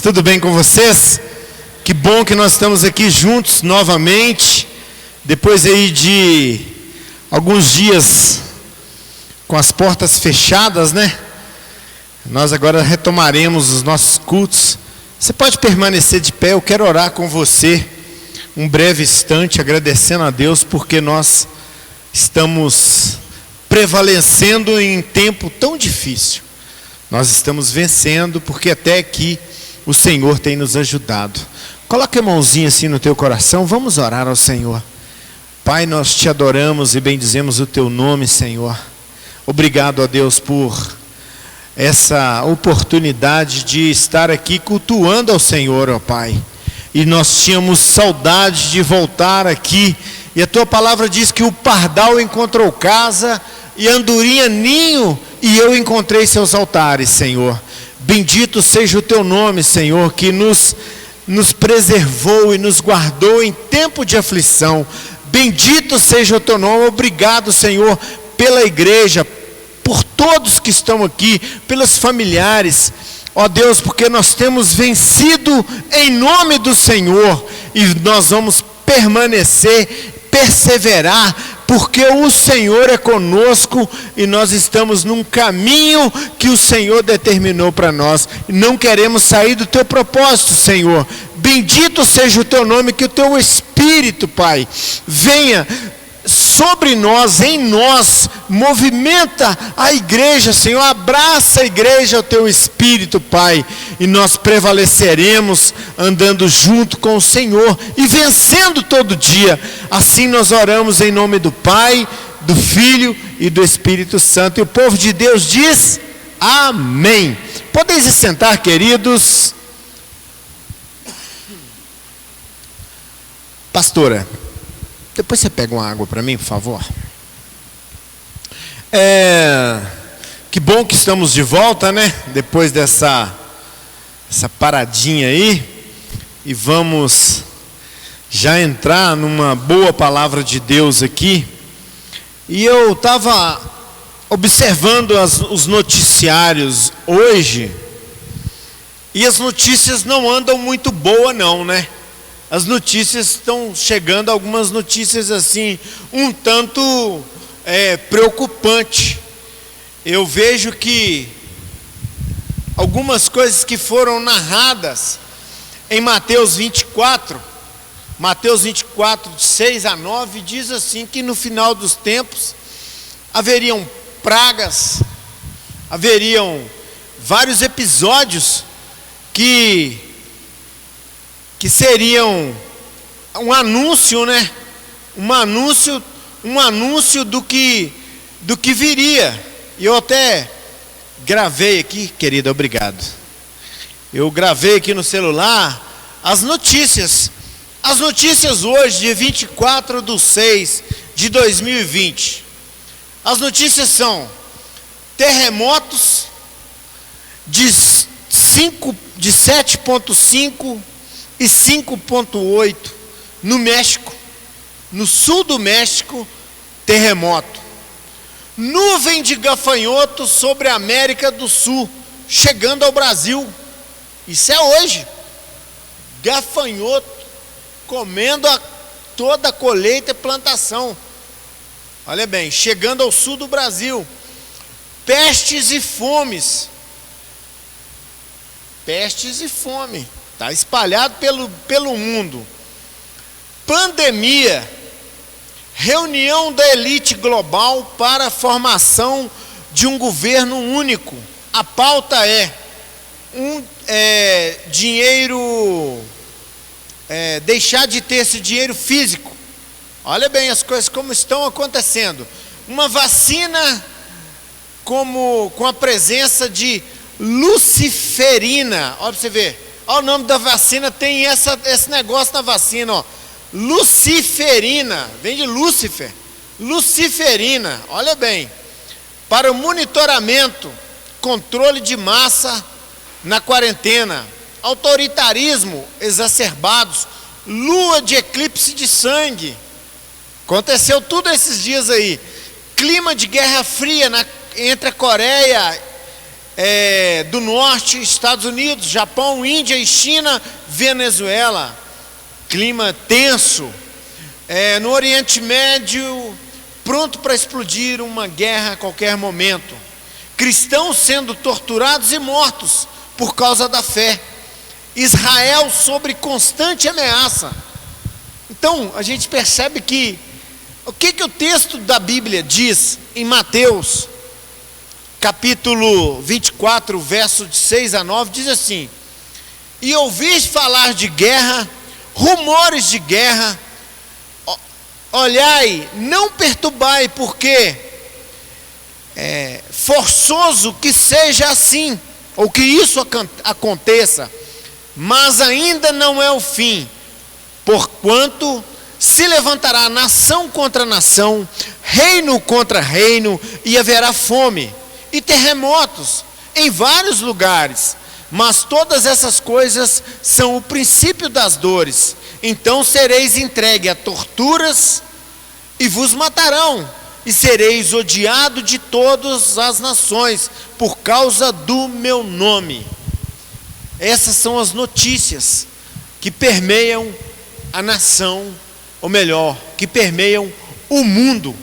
Tudo bem com vocês? Que bom que nós estamos aqui juntos novamente, depois aí de alguns dias com as portas fechadas, né? Nós agora retomaremos os nossos cultos. Você pode permanecer de pé, eu quero orar com você um breve instante, agradecendo a Deus porque nós estamos prevalecendo em tempo tão difícil. Nós estamos vencendo porque até aqui o Senhor tem nos ajudado. Coloque a mãozinha assim no teu coração, vamos orar ao Senhor. Pai, nós te adoramos e bendizemos o teu nome, Senhor. Obrigado a Deus por essa oportunidade de estar aqui cultuando ao Senhor, ó Pai. E nós tínhamos saudade de voltar aqui. E a tua palavra diz que o pardal encontrou casa e a andorinha ninho, e eu encontrei seus altares, Senhor. Bendito seja o teu nome, Senhor, que nos preservou e nos guardou em tempo de aflição. Bendito seja o teu nome. Obrigado, Senhor, pela igreja, por todos que estão aqui, pelos familiares. Ó Deus, porque nós temos vencido em nome do Senhor, e nós vamos permanecer, perseverar, porque o Senhor é conosco e nós estamos num caminho que o Senhor determinou para nós. Não queremos sair do teu propósito, Senhor. Bendito seja o teu nome, que o teu Espírito, Pai, venha sobre nós, em nós, movimenta a igreja, Senhor, abraça a igreja, o teu Espírito, Pai, e nós prevaleceremos andando junto com o Senhor e vencendo todo dia. Assim nós oramos em nome do Pai, do Filho e do Espírito Santo, e o povo de Deus diz amém. Podem se sentar, queridos. Pastora, depois você pega uma água para mim, por favor. Que bom que estamos de volta, né? Depois dessa paradinha aí. E vamos já entrar numa boa palavra de Deus aqui. E eu estava observando os noticiários hoje. E as notícias não andam muito boas não, né? As notícias estão chegando, algumas notícias assim, um tanto preocupante. Eu vejo que algumas coisas que foram narradas em Mateus 24, de 6 a 9, diz assim, que no final dos tempos, haveriam pragas, haveriam vários episódios que seriam um anúncio, né? Um anúncio do que viria. E eu até gravei aqui, querida, obrigado. Eu gravei aqui no celular as notícias. As notícias hoje, dia 24/6/2020. As notícias são terremotos de 7,5 e 5,8 no México, no sul do México, terremoto. Nuvem de gafanhotos sobre a América do Sul, chegando ao Brasil. Isso é hoje. Gafanhoto comendo toda a colheita e plantação. Olha bem, chegando ao sul do Brasil. Pestes e fomes. Pestes e fome. Está espalhado pelo mundo. Pandemia. Reunião da elite global para a formação de um governo único. A pauta dinheiro, deixar de ter esse dinheiro físico. Olha bem as coisas como estão acontecendo. Uma vacina com a presença de luciferina. Olha para você ver. Olha o nome da vacina, tem esse negócio na vacina, ó. Luciferina, vem de Lúcifer. Luciferina, olha bem. Para o monitoramento, controle de massa na quarentena, autoritarismo exacerbados, lua de eclipse de sangue. Aconteceu tudo esses dias aí. Clima de guerra fria entre a Coreia do Norte, Estados Unidos, Japão, Índia e China, Venezuela, clima tenso. No Oriente Médio, pronto para explodir uma guerra a qualquer momento. Cristãos sendo torturados e mortos por causa da fé. Israel sob constante ameaça. Então, a gente percebe que o que o texto da Bíblia diz em Mateus, capítulo 24, verso de 6 a 9, diz assim: e ouvis falar de guerra, rumores de guerra, olhai, não perturbai, porque forçoso que seja assim, ou que isso aconteça, mas ainda não é o fim, porquanto se levantará nação contra nação, reino contra reino, e haverá fome e terremotos em vários lugares, mas todas essas coisas são o princípio das dores. Então sereis entregue a torturas e vos matarão, e sereis odiado de todas as nações por causa do meu nome. Essas são as notícias que permeiam a nação, ou melhor, que permeiam o mundo.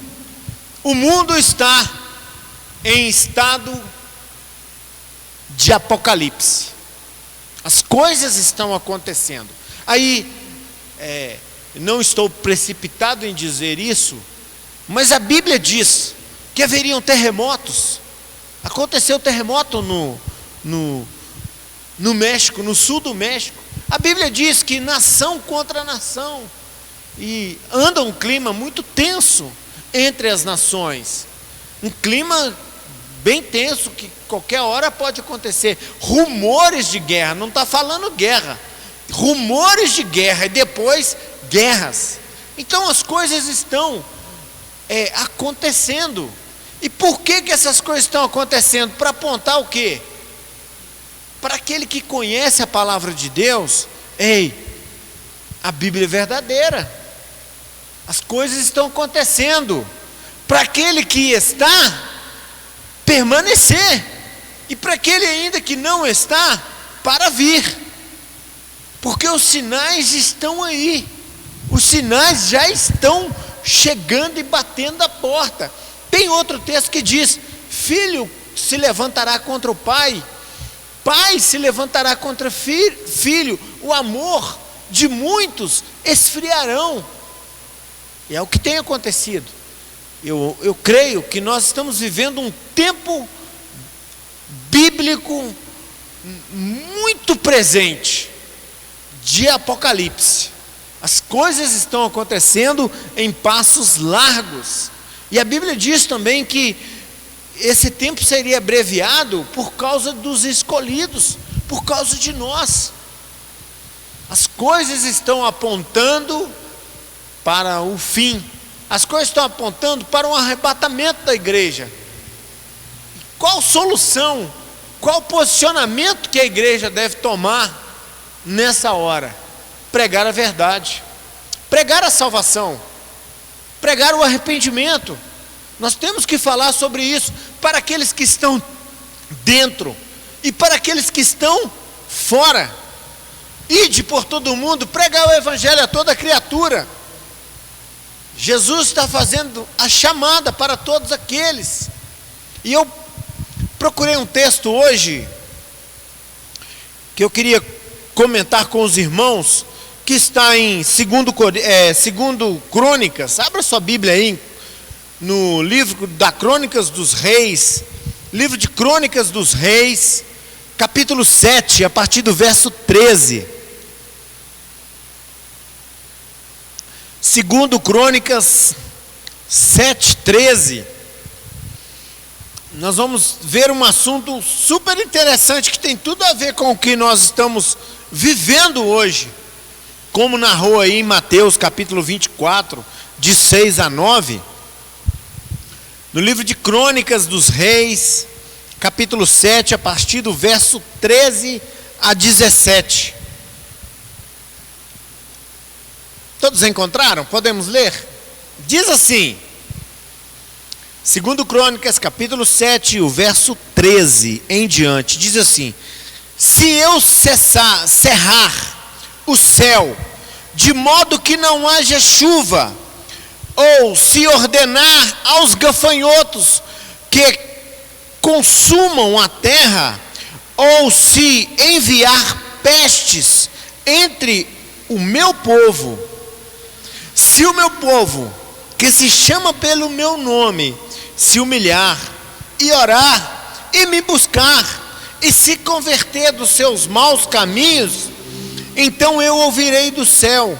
O mundo está em estado de apocalipse. As coisas estão acontecendo. Aí, não estou precipitado em dizer isso, mas a Bíblia diz que haveriam terremotos. Aconteceu terremoto no México, no sul do México. A Bíblia diz que nação contra nação, e anda um clima muito tenso entre as nações, um clima bem tenso que qualquer hora pode acontecer. Rumores de guerra, não está falando guerra, rumores de guerra e depois guerras. Então as coisas estão acontecendo. E por que essas coisas estão acontecendo? Para apontar o quê? Para aquele que conhece a palavra de Deus, a Bíblia é verdadeira. As coisas estão acontecendo para aquele que está permanecer, e para aquele ainda que não está, para vir, porque os sinais estão aí, os sinais já estão chegando e batendo a porta. Tem outro texto que diz: filho se levantará contra o pai, pai se levantará contra filho, o amor de muitos esfriarão. E é o que tem acontecido. Eu creio que nós estamos vivendo um tempo bíblico muito presente de apocalipse. As coisas estão acontecendo em passos largos. E a Bíblia diz também que esse tempo seria abreviado por causa dos escolhidos, por causa de nós. As coisas estão apontando para o fim. As coisas estão apontando para um arrebatamento da igreja. Qual solução, qual posicionamento que a igreja deve tomar nessa hora? Pregar a verdade, pregar a salvação, pregar o arrependimento. Nós temos que falar sobre isso para aqueles que estão dentro e para aqueles que estão fora. Ide por todo o mundo, pregar o evangelho a toda criatura. Jesus está fazendo a chamada para todos aqueles. E eu procurei um texto hoje que eu queria comentar com os irmãos, que está em 2 Crônicas. Abra sua Bíblia aí no livro da Crônicas dos Reis, livro de Crônicas dos Reis, capítulo 7, a partir do verso 13. 2 Crônicas 7:13. Nós vamos ver um assunto super interessante que tem tudo a ver com o que nós estamos vivendo hoje, como narrou aí em Mateus capítulo 24, de 6 a 9. No livro de Crônicas dos Reis, capítulo 7, a partir do verso 13 a 17. Todos encontraram? Podemos ler? Diz assim: Segundo Crônicas, capítulo 7, o verso 13 em diante, diz assim: se eu cerrar o céu, de modo que não haja chuva, ou se ordenar aos gafanhotos que consumam a terra, ou se enviar pestes entre o meu povo, se o meu povo, que se chama pelo meu nome, se humilhar e orar e me buscar e se converter dos seus maus caminhos, então eu ouvirei do céu,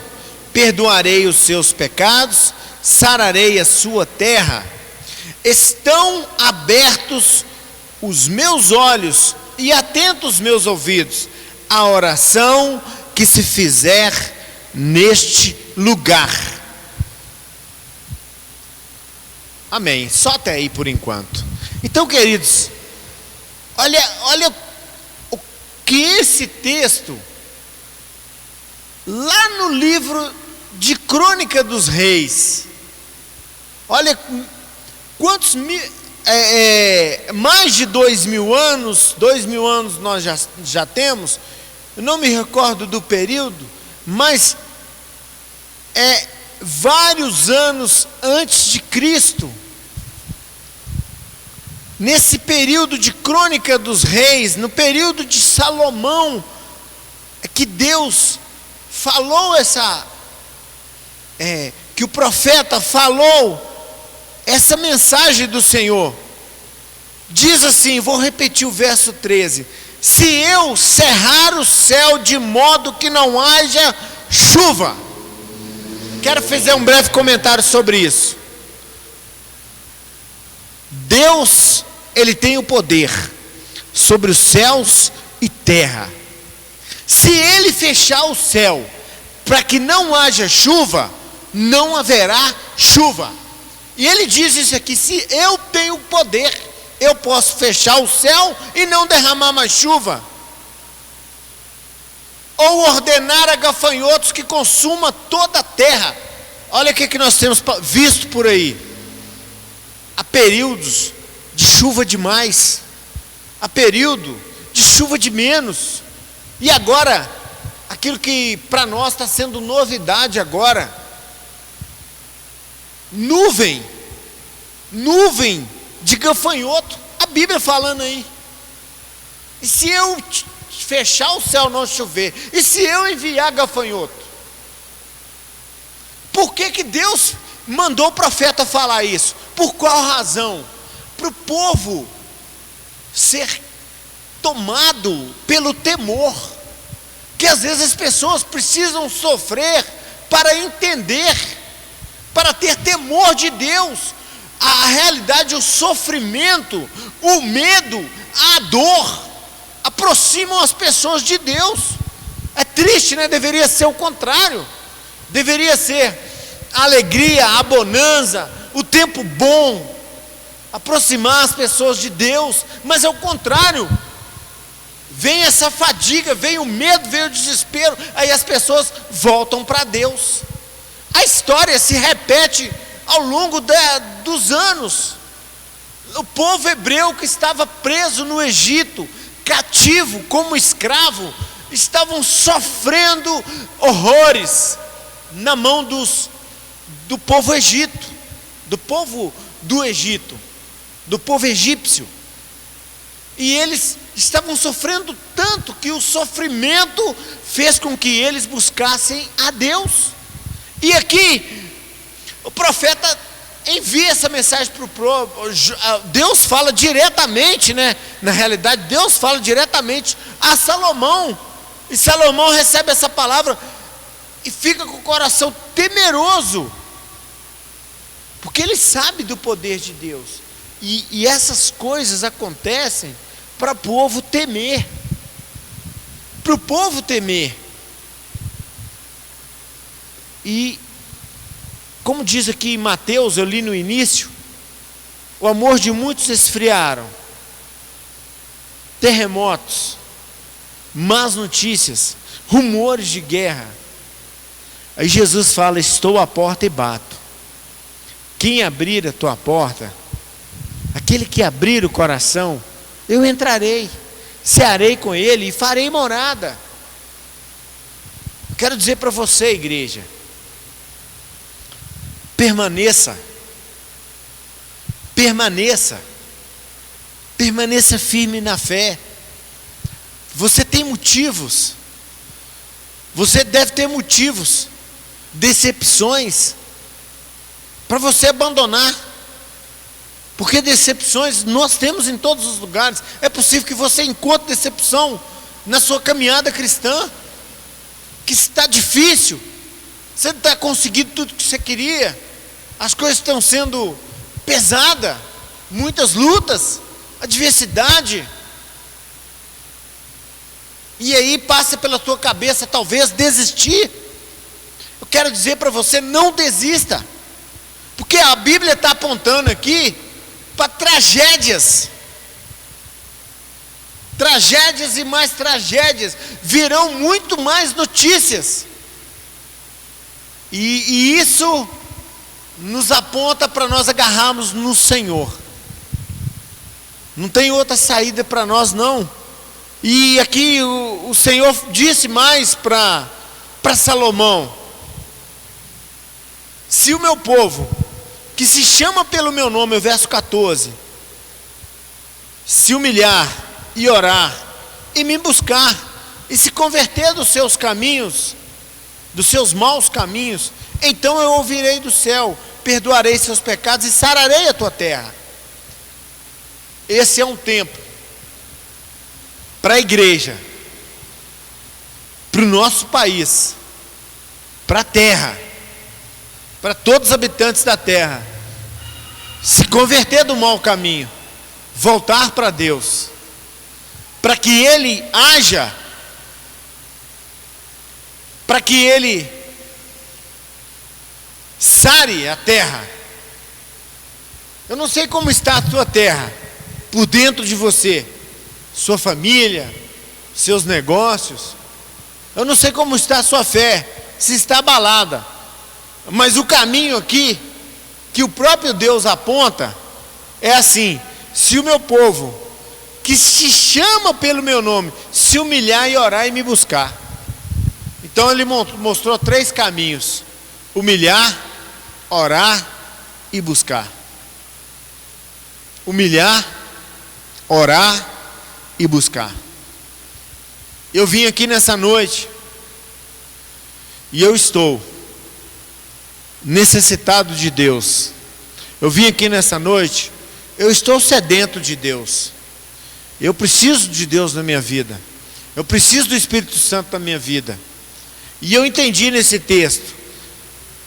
perdoarei os seus pecados, sararei a sua terra. Estão abertos os meus olhos e atentos os meus ouvidos à oração que se fizer neste lugar. Amém. Só até aí por enquanto. Então, queridos, olha o que esse texto, lá no livro de Crônica dos Reis, olha quantos mais de 2000 anos nós já temos. Eu não me recordo do período, mas vários anos antes de Cristo, nesse período de Crônica dos Reis, no período de Salomão, que Deus falou que o profeta falou essa mensagem do Senhor. Diz assim, vou repetir o verso 13: se eu cerrar o céu de modo que não haja chuva. Quero fazer um breve comentário sobre isso. Deus, Ele tem o poder sobre os céus e terra. Se Ele fechar o céu para que não haja chuva, não haverá chuva. E Ele diz isso aqui: se eu tenho poder, eu posso fechar o céu e não derramar mais chuva, ou ordenar a gafanhotos que consuma toda a terra. Olha o que nós temos visto por aí. Há períodos de chuva demais, há período de chuva de menos, e agora, aquilo que para nós está sendo novidade agora, nuvem de gafanhoto, a Bíblia falando aí. E se eu fechar o céu não chover, e se eu enviar gafanhoto? Por que Deus mandou o profeta falar isso? Por qual razão? Para o povo ser tomado pelo temor, que às vezes as pessoas precisam sofrer para entender, para ter temor de Deus. A realidade, o sofrimento, o medo, a dor aproximam as pessoas de Deus. É triste, né? Deveria ser o contrário. Deveria ser a alegria, a bonança, o tempo bom, aproximar as pessoas de Deus, mas é o contrário. Vem essa fadiga, vem o medo, vem o desespero, aí as pessoas voltam para Deus. A história se repete ao longo dos anos. O povo hebreu que estava preso no Egito, cativo como escravo, estavam sofrendo horrores na mão do povo Egito, do povo do Egito, do povo egípcio. E eles estavam sofrendo tanto que o sofrimento fez com que eles buscassem a Deus. E aqui o profeta envia essa mensagem para o povo. Deus fala diretamente, né? Na realidade, Deus fala diretamente a Salomão. E Salomão recebe essa palavra e fica com o coração temeroso, porque ele sabe do poder de Deus. E essas coisas acontecem para o povo temer. Para o povo temer. E como diz aqui em Mateus, eu li no início, o amor de muitos esfriaram. Terremotos, más notícias, rumores de guerra. Aí Jesus fala: estou à porta e bato. Quem abrir a tua porta, Aquele que abrir o coração, eu entrarei, cearei com ele e farei morada. Quero dizer para você, igreja, permaneça firme na fé. Você tem motivos, você deve ter motivos, decepções, para você abandonar, porque decepções nós temos em todos os lugares. É possível que você encontre decepção na sua caminhada cristã, que está difícil, você não está conseguindo tudo que você queria, as coisas estão sendo pesadas, muitas lutas, adversidade, e aí passa pela tua cabeça talvez desistir. Eu quero dizer para você, não desista, porque a Bíblia está apontando aqui para tragédias e mais tragédias, virão muito mais notícias, e isso nos aponta para nós agarrarmos no Senhor. Não tem outra saída para nós não. E aqui o Senhor disse mais para Salomão: se o meu povo, que se chama pelo meu nome, o verso 14, se humilhar e orar, e me buscar, e se converter dos seus caminhos, dos seus maus caminhos, então eu ouvirei do céu, perdoarei seus pecados e sararei a tua terra. Esse é um tempo para a igreja, para o nosso país, para a terra, para todos os habitantes da terra, se converter do mau caminho, voltar para Deus, para que Ele haja, para que Ele sare a terra. Eu não sei como está a tua terra, por dentro de você, sua família, seus negócios. Eu não sei como está a sua fé, se está abalada, mas o caminho aqui, que o próprio Deus aponta, é assim: se o meu povo, que se chama pelo meu nome, se humilhar e orar e me buscar. Então ele mostrou 3 caminhos: humilhar, orar e buscar. Humilhar, orar e buscar. Eu vim aqui nessa noite e eu estou necessitado de Deus. Eu vim aqui nessa noite, eu estou sedento de Deus. Eu preciso de Deus na minha vida. Eu preciso do Espírito Santo na minha vida. E eu entendi nesse texto: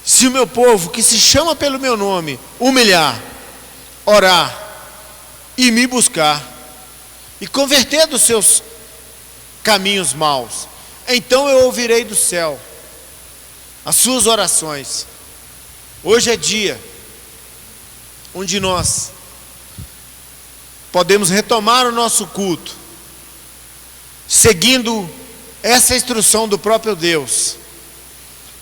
se o meu povo, que se chama pelo meu nome, humilhar, orar e me buscar, e converter dos seus caminhos maus, então eu ouvirei do céu as suas orações. Hoje é dia onde nós podemos retomar o nosso culto, seguindo essa instrução do próprio Deus: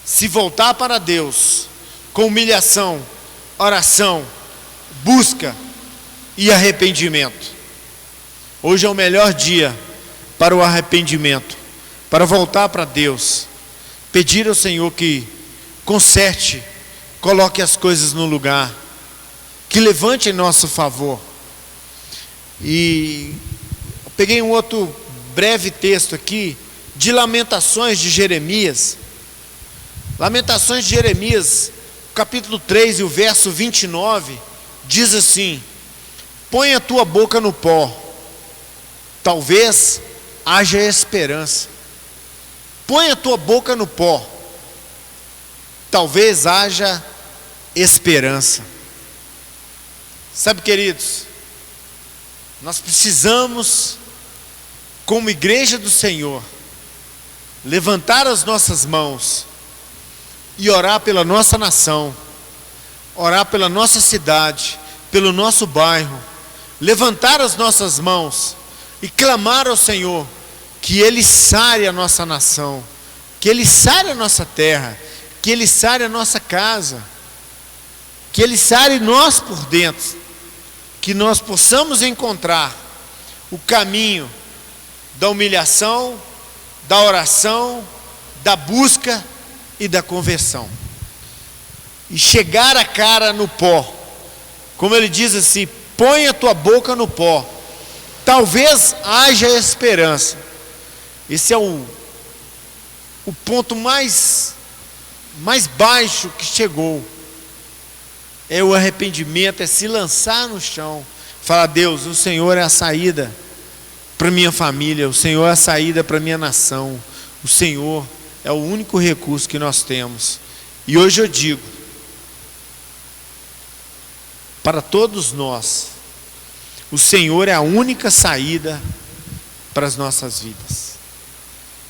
se voltar para Deus com humilhação, oração, busca e arrependimento. Hoje é o melhor dia para o arrependimento, para voltar para Deus, pedir ao Senhor que conserte, coloque as coisas no lugar, que levante em nosso favor. E eu peguei um outro breve texto aqui, de Lamentações de Jeremias. Lamentações de Jeremias, capítulo 3 e o verso 29, diz assim: põe a tua boca no pó, talvez haja esperança. Põe a tua boca no pó, talvez haja esperança. Sabe, queridos, nós precisamos, como igreja do Senhor, levantar as nossas mãos e orar pela nossa nação, orar pela nossa cidade, pelo nosso bairro, levantar as nossas mãos e clamar ao Senhor que Ele sare a nossa nação, que Ele sare a nossa terra, que Ele sare a nossa casa, que Ele sare nós por dentro, que nós possamos encontrar o caminho da humilhação, da oração, da busca e da conversão. E chegar a cara no pó. Como ele diz assim, põe a tua boca no pó. Talvez haja esperança. Esse é o ponto mais baixo que chegou. É o arrependimento, é se lançar no chão. Falar, Deus, o Senhor é a saída para minha família, o Senhor é a saída para minha nação. O Senhor é o único recurso que nós temos. E hoje eu digo, para todos nós, o Senhor é a única saída para as nossas vidas.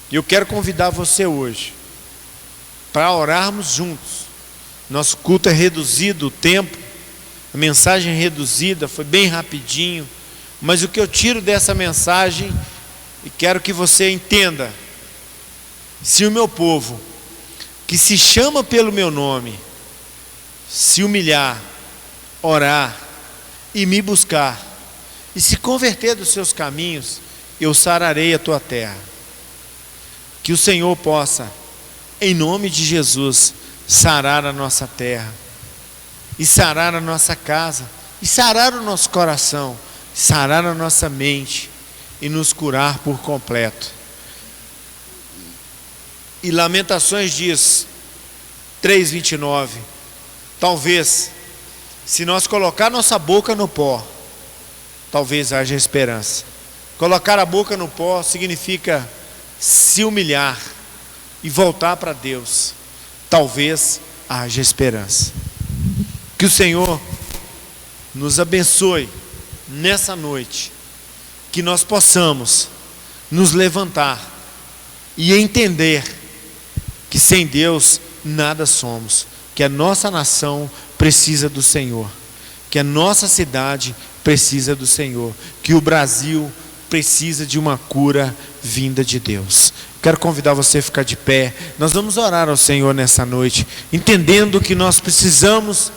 E eu quero convidar você hoje para orarmos juntos. Nosso culto é reduzido, o tempo, a mensagem é reduzida, foi bem rapidinho, mas o que eu tiro dessa mensagem, e quero que você entenda, se o meu povo, que se chama pelo meu nome, se humilhar, orar e me buscar, e se converter dos seus caminhos, eu sararei a tua terra. Que o Senhor possa, em nome de Jesus, sarar a nossa terra, e sarar a nossa casa, e sarar o nosso coração, sarar a nossa mente, e nos curar por completo. E Lamentações diz, 3:29, talvez, se nós colocar nossa boca no pó, talvez haja esperança. Colocar a boca no pó significa se humilhar e voltar para Deus. Talvez haja esperança. Que o Senhor nos abençoe nessa noite, que nós possamos nos levantar e entender que sem Deus nada somos, que a nossa nação precisa do Senhor, que a nossa cidade precisa do Senhor, que o Brasil precisa de uma cura vinda de Deus. Quero convidar você a ficar de pé. Nós vamos orar ao Senhor nessa noite, entendendo que nós precisamos